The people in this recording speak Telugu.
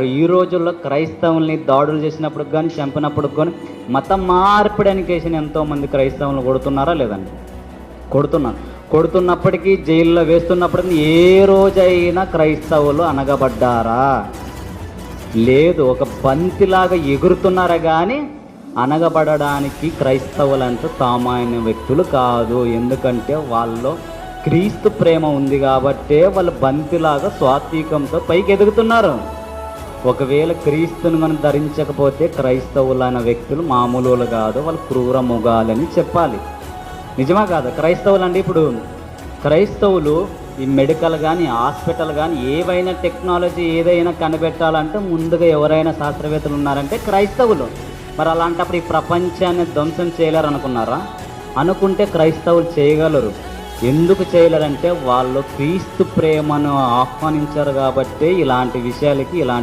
ఈ రోజుల్లో క్రైస్తవుల్ని దాడులు చేసినప్పుడు కానీ చంపినప్పుడు కానీ మత మార్పిడిని కేసిన ఎంతోమంది క్రైస్తవులను కొడుతున్నారా లేదండి? కొడుతున్నారు. కొడుతున్నప్పటికీ జైల్లో వేస్తున్నప్పటికీ ఏ రోజైనా క్రైస్తవులు అనగబడ్డారా? లేదు. ఒక బంతిలాగా ఎగురుతున్నారా కానీ అనగబడడానికి క్రైస్తవులంటూ సామాన్య వ్యక్తులు కాదు. ఎందుకంటే వాళ్ళలో క్రీస్తు ప్రేమ ఉంది కాబట్టే వాళ్ళు బంతిలాగా స్వాత్వికంతో పైకి ఎదుగుతున్నారు. ఒకవేళ క్రీస్తుని మనం ధరించకపోతే క్రైస్తవులైన వ్యక్తులు మామూలు కాదు, వాళ్ళు క్రూర మృగాలని చెప్పాలి. నిజమా కాదు? క్రైస్తవులు అంటే ఇప్పుడు క్రైస్తవులు ఈ మెడికల్ కానీ హాస్పిటల్ కానీ ఏవైనా టెక్నాలజీ ఏదైనా కనిపెట్టాలంటే ముందుగా ఎవరైనా శాస్త్రవేత్తలు ఉన్నారంటే క్రైస్తవులు. మరి అలాంటప్పుడు ఈ ప్రపంచాన్ని ధ్వంసం చేయలేరు అనుకున్నారా? అనుకుంటే క్రైస్తవులు చేయగలరు. ఎందుకు చేయలేరంటే వాళ్ళు క్రీస్తు ప్రేమను ఆహ్వానించారు కాబట్టి ఇలాంటి విషయాలకి ఇలాంటి